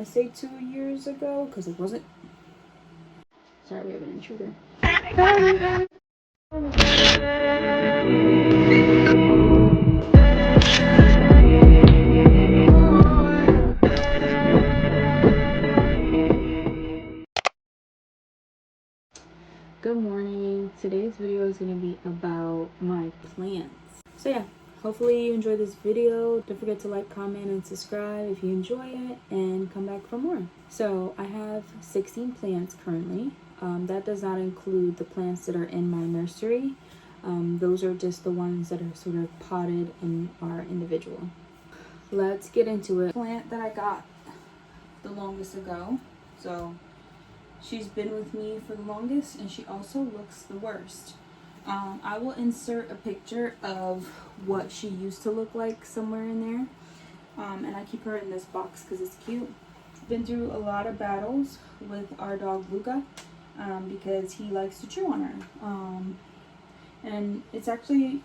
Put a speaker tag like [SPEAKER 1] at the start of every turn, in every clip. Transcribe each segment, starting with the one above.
[SPEAKER 1] to say 2 years ago because it wasn't. Sorry, we have an intruder. Good morning. Today's video is going to be about my plants. So yeah, hopefully you enjoy this video. Don't forget to like, comment, and subscribe if you enjoy it, and come back for more. So I have 16 plants currently. That does not include the plants that are in my nursery. Those are just the ones that are sort of potted and are individual. Let's get into it. Plant that I got the longest ago. So she's been with me for the longest, and she also looks the worst. I will insert a picture of what she used to look like somewhere in there. And I keep her in this box because it's cute. Been through a lot of battles with our dog Luca because he likes to chew on her. And it's actually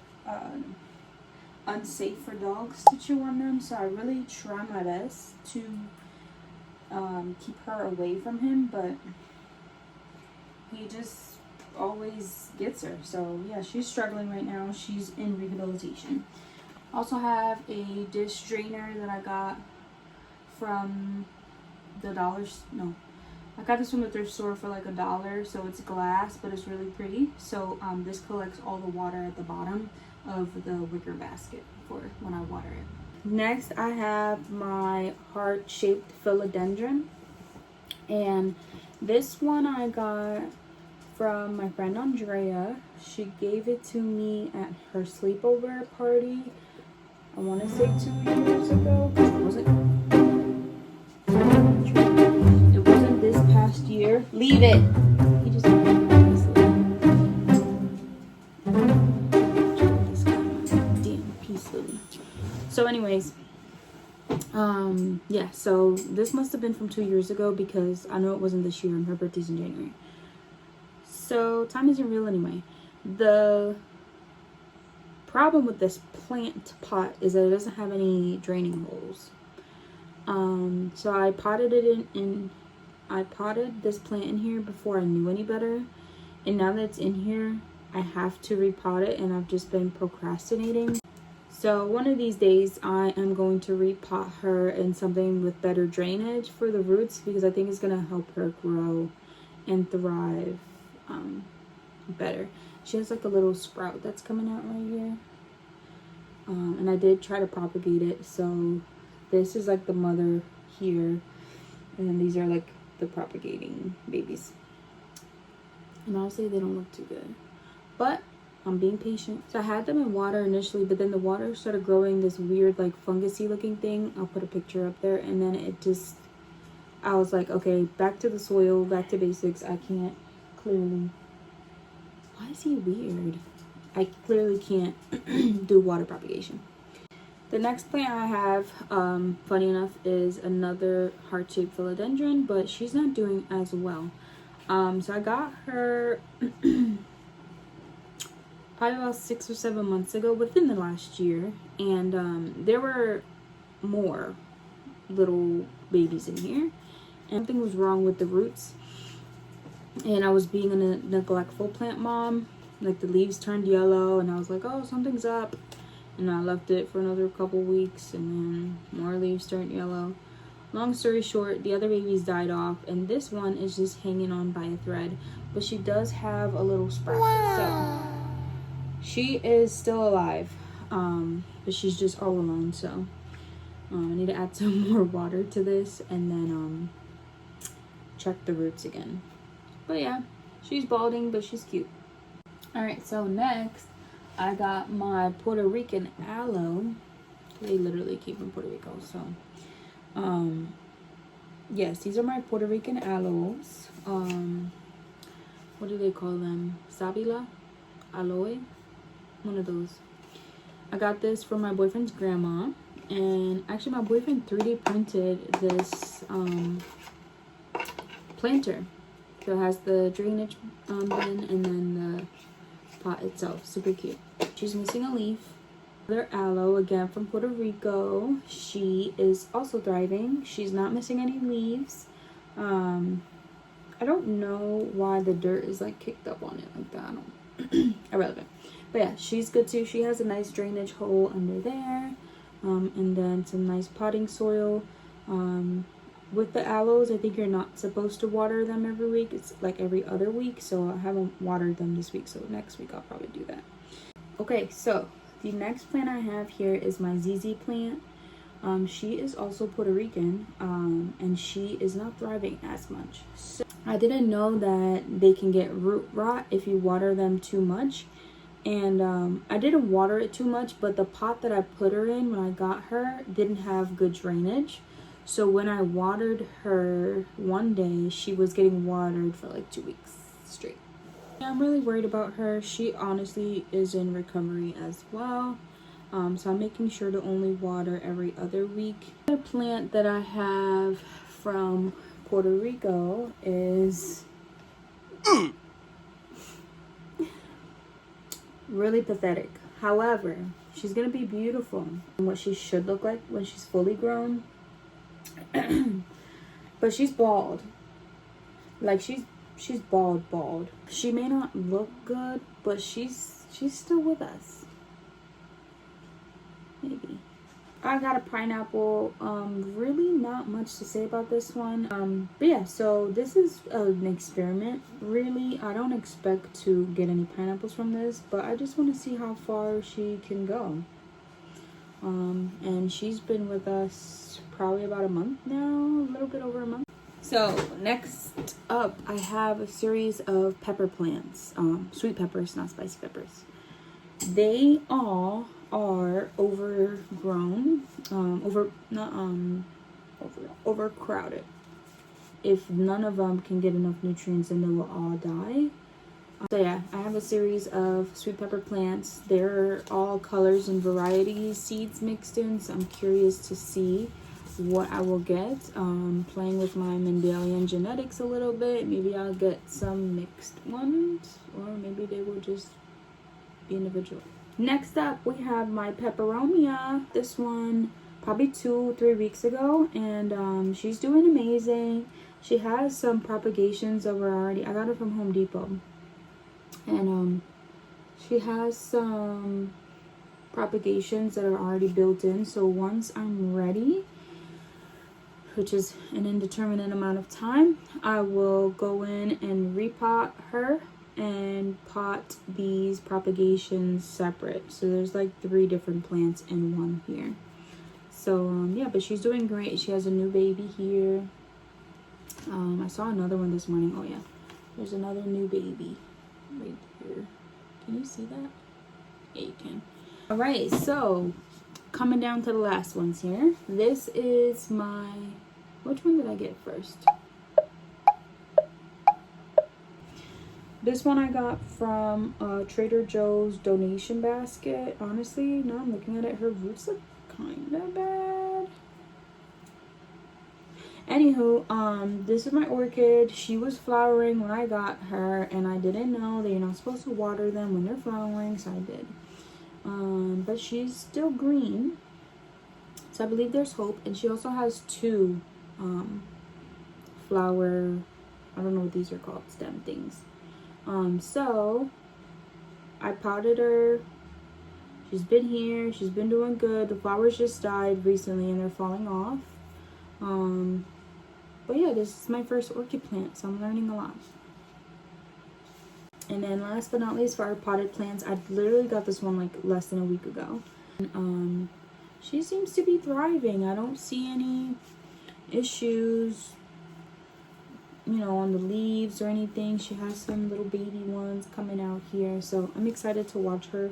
[SPEAKER 1] unsafe for dogs to chew on them, so I really try my best to keep her away from him, but he just always gets her. So yeah, she's struggling right now. She's in rehabilitation. Also have a dish drainer that I got from the I got this from the thrift store for like $1. So it's glass, but it's really pretty. So this collects all the water at the bottom of the wicker basket for when I water it. Next, I have my heart-shaped philodendron, and this one I got from my friend Andrea. She gave it to me at her sleepover party. I want to say 2 years ago. It wasn't this past year. Leave it. He just damn peace lily. So anyways, yeah, so this must have been from 2 years ago because I know it wasn't this year, and her birthday's in January. So time isn't real anyway. The problem with this plant pot is that it doesn't have any draining holes. So I potted it I potted this plant in here before I knew any better, and now that it's in here, I have to repot it, and I've just been procrastinating. So one of these days I am going to repot her in something with better drainage for the roots, because I think it's going to help her grow and thrive better. She has like a little sprout that's coming out right here. And I did try to propagate it. So this is like the mother here, and then these are like the propagating babies. And honestly, they don't look too good, but I'm being patient. So I had them in water initially, but then the water started growing this weird like fungusy looking thing. I'll put a picture up there. And then I was like, okay, back to the soil, back to basics. I can't clearly. Why is he weird? I clearly can't do water propagation. The next plant I have, funny enough, is another heart-shaped philodendron, but she's not doing as well. So I got her probably about 6 or 7 months ago, within the last year, and there were more little babies in here, and something was wrong with the roots, and I was being a neglectful plant mom. Like the leaves turned yellow, and I was like, oh, something's up, and I left it for another couple weeks, and then more leaves turned yellow. Long story short, the other babies died off, and this one is just hanging on by a thread, but she does have a little sprout. Wow. So she is still alive, but she's just all alone. So I need to add some more water to this, and then check the roots again. But yeah, she's balding, but she's cute. Alright, so next I got my Puerto Rican aloe. They literally came from Puerto Rico. So yes, these are my Puerto Rican aloes. What do they call them? Sabila? Aloe? One of those. I got this from my boyfriend's grandma, and actually my boyfriend 3D printed this planter. So it has the drainage bin, and then the pot itself. Super cute. She's missing a leaf, Another aloe, again from Puerto Rico. She is also thriving. She's not missing any leaves. I don't know why the dirt is like kicked up on it like that. I don't irrelevant. But yeah, she's good too. She has a nice drainage hole under there. And then some nice potting soil. With the aloes, I think you're not supposed to water them every week. It's like every other week. So I haven't watered them this week. So next week I'll probably do that. Okay, so the next plant I have here is my ZZ plant. She is also Puerto Rican, and she is not thriving as much. So I didn't know that they can get root rot if you water them too much. And I didn't water it too much, but the pot that I put her in when I got her didn't have good drainage. So when I watered her one day, she was getting watered for like 2 weeks straight. Yeah, I'm really worried about her. She honestly is in recovery as well. So I'm making sure to only water every other week. Another plant that I have from Puerto Rico is really pathetic. However, she's gonna be beautiful and what she should look like when she's fully grown. But she's bald. Like she's bald. She may not look good, but she's still with us. Maybe. I got a pineapple. Really not much to say about this one. But yeah, so this is an experiment. Really, I don't expect to get any pineapples from this, but I just want to see how far she can go. And she's been with us probably about a month now, a little bit over a month. So next up, I have a series of pepper plants, sweet peppers, not spicy peppers. They all are overgrown, overcrowded. If none of them can get enough nutrients, then they will all die. So yeah, I have a series of sweet pepper plants. They're all colors and varieties, seeds mixed in, so I'm curious to see what I will get. Playing with my Mendelian genetics a little bit. Maybe I'll get some mixed ones, or maybe they will just be individual. Next up, we have my peperomia. This one probably 2-3 weeks ago, and she's doing amazing. She has some propagations that were already, I got it from Home Depot, and she has some propagations that are already built in. So once I'm ready, which is an indeterminate amount of time, I will go in and repot her and pot these propagations separate. So there's like 3 different plants in one here. So yeah, but she's doing great. She has a new baby here. I saw another one this morning. Oh yeah, there's another new baby right here. Can you see that? Yeah, you can. All right, so coming down to the last ones here. This is my, which one did I get first? This one I got from Trader Joe's donation basket. Honestly, now I'm looking at it, her roots look kind of bad. Anywho, this is my orchid. She was flowering when I got her, and I didn't know that you're not supposed to water them when they're flowering, so I did. But she's still green, so I believe there's hope. And she also has 2 flower, I don't know what these are called, stem things. So I potted her. She's been here. She's been doing good. The flowers just died recently and they're falling off. But yeah, this is my first orchid plant, so I'm learning a lot. And then last but not least, for our potted plants, I literally got this one like less than a week ago. She seems to be thriving. I don't see any issues, you know, on the leaves or anything. She has some little baby ones coming out here, so I'm excited to watch her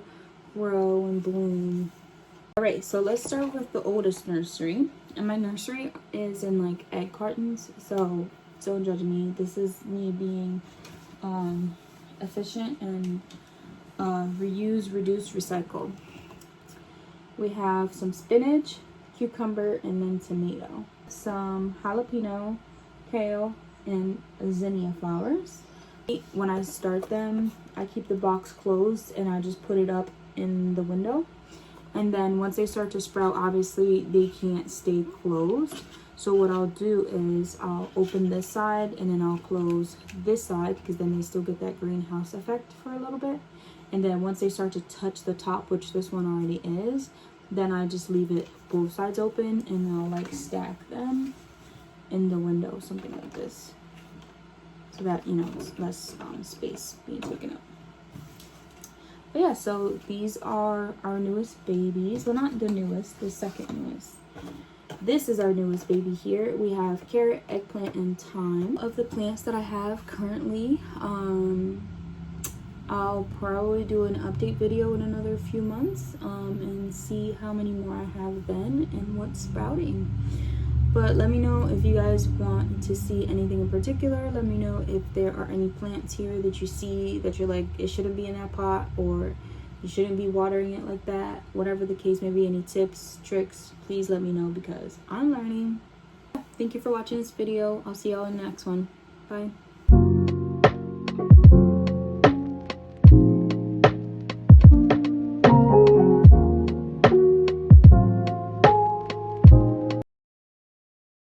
[SPEAKER 1] grow and bloom. All right, so let's start with the oldest nursery. And my nursery is in like egg cartons, so don't judge me. This is me being efficient and reuse, reduce, recycle. We have some spinach, cucumber, and then tomato. Some jalapeno, kale, and zinnia flowers. When I start them, I keep the box closed and I just put it up in the window. And then once they start to sprout, obviously they can't stay closed. So what I'll do is I'll open this side and then I'll close this side, because then they still get that greenhouse effect for a little bit. And then once they start to touch the top, which this one already is, then I just leave it both sides open and I'll like stack them in the window, something like this, so that, you know, it's less space being taken up. But yeah, so these are our newest babies. Well, not the newest, the second newest. This is our newest baby here. We have carrot, eggplant, and thyme. Of the plants that I have currently, I'll probably do an update video in another few months and see how many more I have then and what's sprouting. But let me know if you guys want to see anything in particular. Let me know if there are any plants here that you see that you're like, it shouldn't be in that pot, or you shouldn't be watering it like that. Whatever the case may be, any tips, tricks, please let me know, because I'm learning. Thank you for watching this video. I'll see y'all in the next one. Bye.